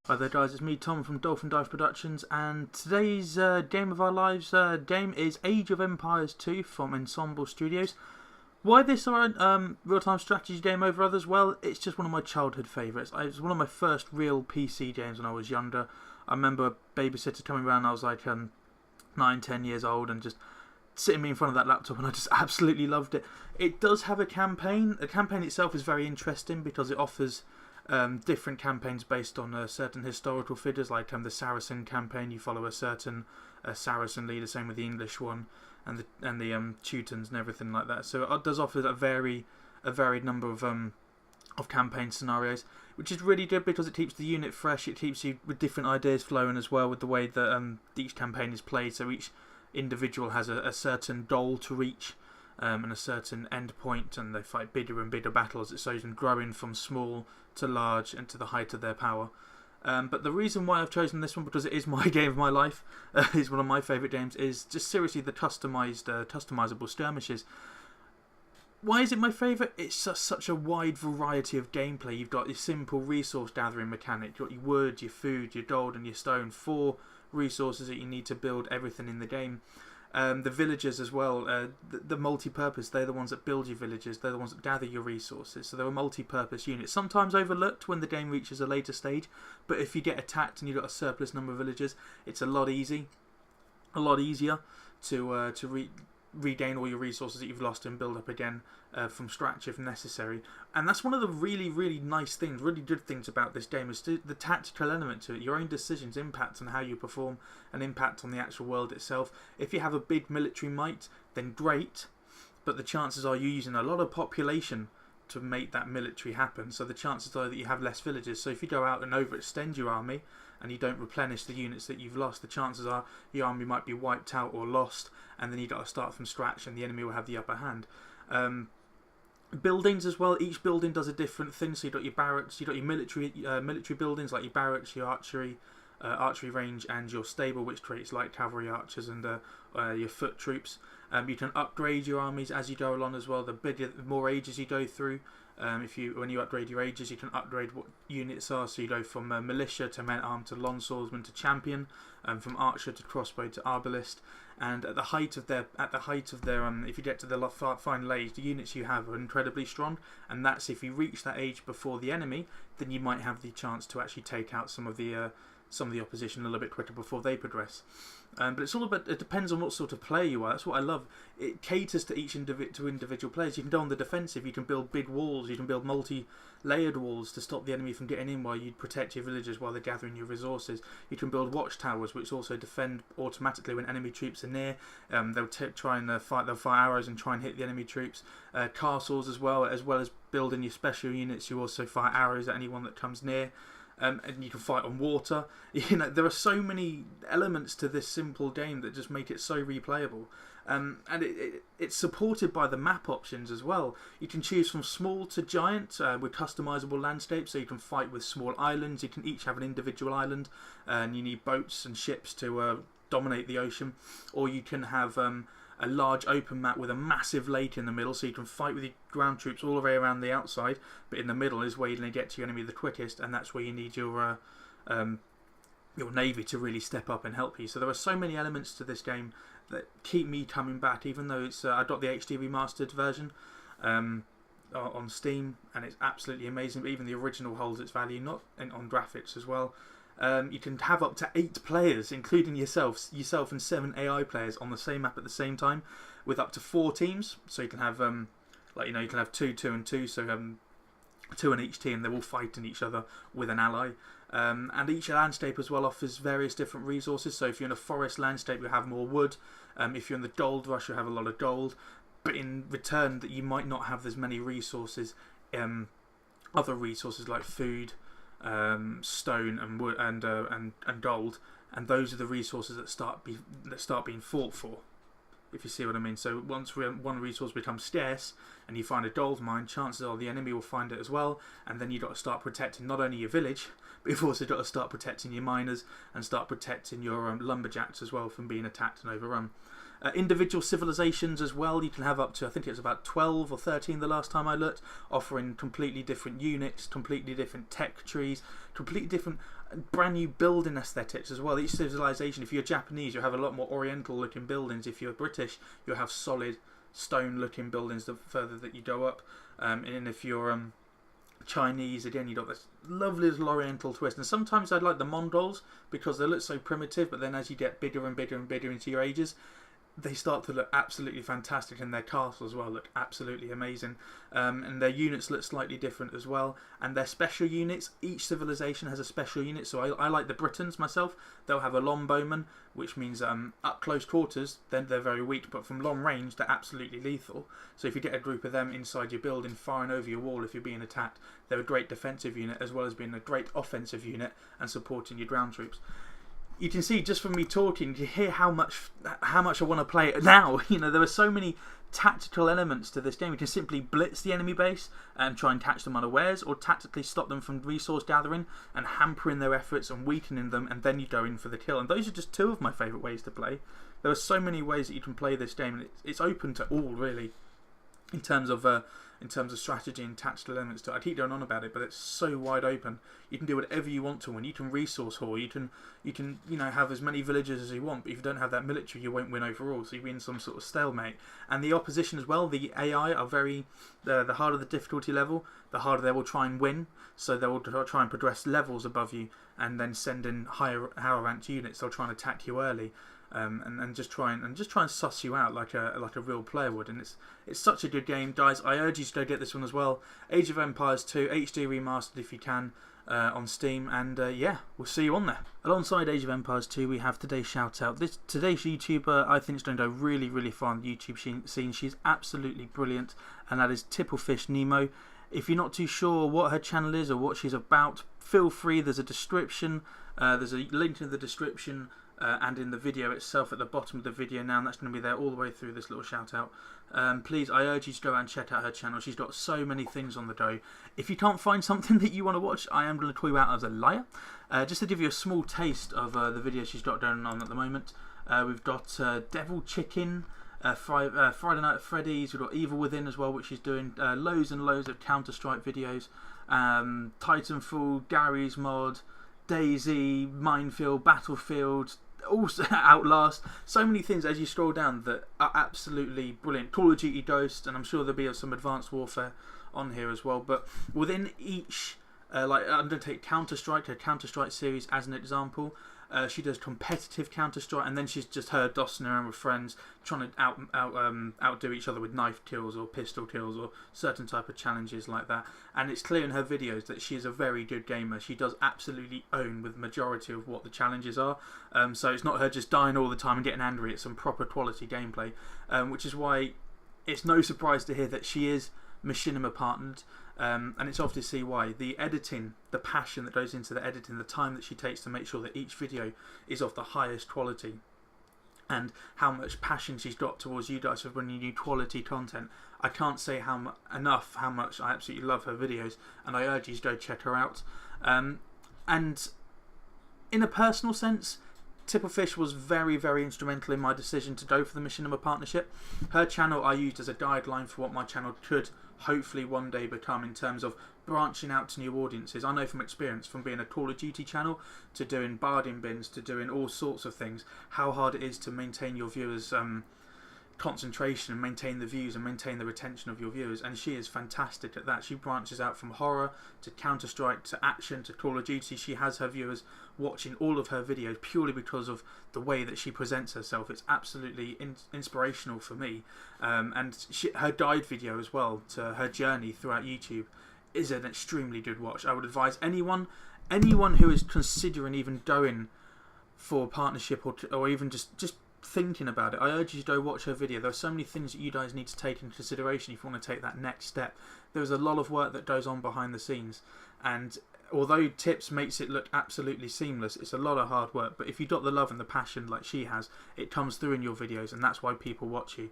Hi there guys, it's me Tom from Dolphin Dive Productions, and today's game of our lives game is Age of Empires 2 from Ensemble Studios. Why this real-time strategy game over others? Well, it's just one of my childhood favourites. It was one of my first real PC games when I was younger. I remember babysitters coming around, I was like 9, 10 years old, and just sitting me in front of that laptop, and I just absolutely loved it. It does have a campaign. The campaign itself is very interesting because it offers different campaigns based on certain historical figures, like the Saracen campaign. You follow a certain Saracen leader, same with the English one, and the Teutons and everything like that. So it does offer a varied number of campaign scenarios, which is really good because it keeps the unit fresh. It keeps you with different ideas flowing as well with the way that each campaign is played. So each individual has a certain goal to reach. And a certain end point, and they fight bigger and bigger battles. It shows them growing from small to large and to the height of their power. But the reason why I've chosen this one, because it is my game of my life, is one of my favourite games, is just seriously the customizable skirmishes. Why is it my favourite? It's just such a wide variety of gameplay. You've got your simple resource gathering mechanic, you've got your wood, your food, your gold and your stone, 4 resources that you need to build everything in the game. The villagers as well, the multi-purpose, they're the ones that build your villages, they're the ones that gather your resources, so they're a multi-purpose unit. Sometimes overlooked when the game reaches a later stage, but if you get attacked and you've got a surplus number of villagers, it's a lot easier to regain all your resources that you've lost and build up again from scratch if necessary. And that's one of the really nice things, really good things about this game, is the tactical element to it. Your own decisions impact on how you perform and impact on the actual world itself. If you have a big military might, then great, but the chances are you're using a lot of population to make that military happen, so the chances are that you have less villagers. So if you go out and overextend your army and you don't replenish the units that you've lost, the chances are your army might be wiped out or lost, and then you've got to start from scratch and the enemy will have the upper hand. Buildings as well, each building does a different thing. So you've got your barracks, you've got your military buildings like your barracks, your archery range, and your stable, which creates light cavalry archers and your foot troops. You can upgrade your armies as you go along as well. The more ages you go through, when you upgrade your ages, you can upgrade what units are. So you go from militia to men-armed to longswordsman to champion, from archer to crossbow to arbalist. And at the height of their, if you get to the final age, the units you have are incredibly strong. And that's if you reach that age before the enemy, then you might have the chance to actually take out some of the opposition a little bit quicker before they progress. But it's all about, it depends on what sort of player you are. That's what I love. It caters to each individual players. You can go on the defensive, you can build big walls, you can build multi-layered walls to stop the enemy from getting in while you protect your villagers while they're gathering your resources. You can build watchtowers, which also defend automatically when enemy troops are near. They'll fire arrows and try and hit the enemy troops. Castles as well as building your special units, you also fire arrows at anyone that comes near. And you can fight on water. You know, there are so many elements to this simple game that just make it so replayable. And it's supported by the map options as well. You can choose from small to giant with customizable landscapes, so you can fight with small islands. You can each have an individual island, and you need boats and ships to dominate the ocean. Or you can have a large open map with a massive lake in the middle, so you can fight with your ground troops all the way around the outside, but in the middle is where you're going to get to your enemy the quickest, and that's where you need your navy to really step up and help you. So there are so many elements to this game that keep me coming back, even though it's I got the HD remastered version on Steam, and it's absolutely amazing, but even the original holds its value, not on graphics as well. You can have up to 8 players, including yourself and 7 AI players on the same map at the same time, with up to 4 teams. So you can have, you can have 2, 2, and 2. So 2 in each team. They're all fighting each other with an ally. And each landscape as well offers various different resources. So if you're in a forest landscape, you have more wood. If you're in the gold rush, you have a lot of gold. But in return, that you might not have as many resources. Other resources like food, stone and wood and gold, and those are the resources that start being fought for, if you see what I mean. So once one resource becomes scarce and you find a gold mine, chances are the enemy will find it as well, and then you've got to start protecting not only your village, but you've also got to start protecting your miners and start protecting your lumberjacks as well from being attacked and overrun. Individual civilizations as well, you can have up to, I think it was about 12 or 13 the last time I looked, offering completely different units, completely different tech trees, completely different brand new building aesthetics as well. Each civilization, if you're Japanese, you'll have a lot more oriental looking buildings. If you're British, you'll have solid stone looking buildings the further that you go up. And if you're Chinese, again, you've got this lovely little oriental twist. And sometimes I like the Mongols because they look so primitive, but then as you get bigger and bigger and bigger into your ages, they start to look absolutely fantastic, and their castles as well look absolutely amazing. And their units look slightly different as well. And their special units, each civilization has a special unit. So I like the Britons myself. They'll have a longbowman, which means up close quarters, then they're very weak, but from long range, they're absolutely lethal. So if you get a group of them inside your building, firing over your wall if you're being attacked, they're a great defensive unit as well as being a great offensive unit and supporting your ground troops. You can see just from me talking, you hear how much I want to play it now. You know, there are so many tactical elements to this game. You can simply blitz the enemy base and try and catch them unawares, or tactically stop them from resource gathering and hampering their efforts and weakening them, and then you go in for the kill. And those are just two of my favourite ways to play. There are so many ways that you can play this game, and it's open to all, really, in terms of strategy and tactical elements to it. I keep going on about it, but it's so wide open. You can do whatever you want to win. You can resource whore. You can have as many villagers as you want, but if you don't have that military, you won't win overall. So you win some sort of stalemate. And the opposition as well, the AI are very the harder the difficulty level, the harder they will try and win. So they will try and progress levels above you, and then send in higher ranked units. They'll try and attack you early. And just try and suss you out like a real player would, and it's such a good game, guys. I urge you to go get this one as well. Age of Empires 2 HD remastered if you can on Steam, and yeah, we'll see you on there. Alongside Age of Empires 2, we have today's shout out. Today's YouTuber I think is going to go really, really far on the YouTube scene. She's absolutely brilliant, and that is Tipplefishnem0. If you're not too sure what her channel is or what she's about, feel free. There's a description. There's a link in the description. And in the video itself at the bottom of the video now, and that's going to be there all the way through this little shout out. Please, I urge you to go and check out her channel. She's got so many things on the go. If you can't find something that you want to watch, I am going to call you out as a liar. Just to give you a small taste of the video she's got going on at the moment, we've got Devil Chicken, Friday Night at Freddy's, we've got Evil Within as well, which she's doing loads and loads of Counter-Strike videos, Titanfall, Gary's Mod, Daisy, Minefield, Battlefield, also Outlast, so many things as you scroll down that are absolutely brilliant. Call of Duty Ghost, and I'm sure there'll be some Advanced Warfare on here as well. But within each, like I'm going to take Counter-Strike, her Counter-Strike series as an example. She does competitive Counter-Strike, and then she's just her dossing around with friends, trying to outdo each other with knife kills or pistol kills or certain type of challenges like that. And it's clear in her videos that she is a very good gamer. She does absolutely own with the majority of what the challenges are. So it's not her just dying all the time and getting angry. It's some proper quality gameplay, which is why it's no surprise to hear that she is Machinima partnered. And it's obviously why the editing, the passion that goes into the editing, the time that she takes to make sure that each video is of the highest quality, and how much passion she's got towards you guys for bringing you quality content. I can't say enough how much I absolutely love her videos, and I urge you to go check her out. And in a personal sense, Tipplefish was very, very instrumental in my decision to go for the Machinima partnership. Her channel I used as a guideline for what my channel could hopefully one day become in terms of branching out to new audiences. I know from experience, from being a Call of Duty channel to doing bargain bins to doing all sorts of things, how hard it is to maintain your viewers' concentration and maintain the views and maintain the retention of your viewers, and she is fantastic at that. She branches out from horror to Counter-Strike to action to Call of Duty. She has her viewers watching all of her videos purely because of the way that she presents herself. It's absolutely inspirational for me, and her guide video as well to her journey throughout YouTube is an extremely good watch. I would advise anyone who is considering even going for a partnership or even just thinking about it, I urge you to go watch her video. There are so many things that you guys need to take into consideration if you want to take that next step. There's a lot of work that goes on behind the scenes, and although Tips makes it look absolutely seamless, it's a lot of hard work. But if you've got the love and the passion like she has, it comes through in your videos, and that's why people watch you.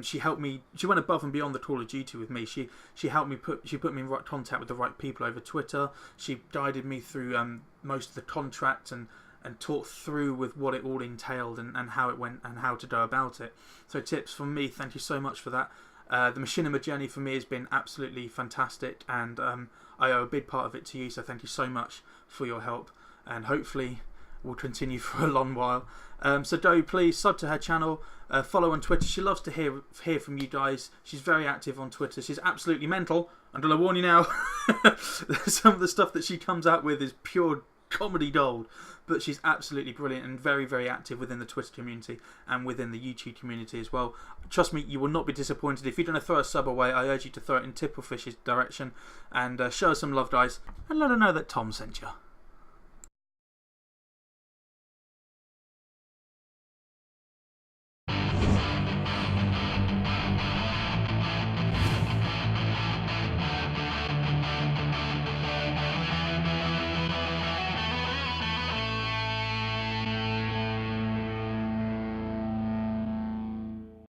She helped me. She went above and beyond the Call of Duty with me. She helped me she put me in right contact with the right people over Twitter. She guided me through most of the contract and talk through with what it all entailed and how it went and how to go about it. So tips from me, thank you so much for that. The machinima journey for me has been absolutely fantastic, and I owe a big part of it to you, so thank you so much for your help, and hopefully we'll continue for a long while. So do please sub to her channel, follow on Twitter. She loves to hear from you guys. She's very active on Twitter. She's absolutely mental. I'm going to warn you now. Some of the stuff that she comes out with is pure comedy gold, but she's absolutely brilliant and very, very active within the Twitter community and within the YouTube community as well. Trust me, you will not be disappointed. If you're going to throw a sub away, I urge you to throw it in Tipplefish's direction, and show her some love, guys, and let her know that Tom sent you.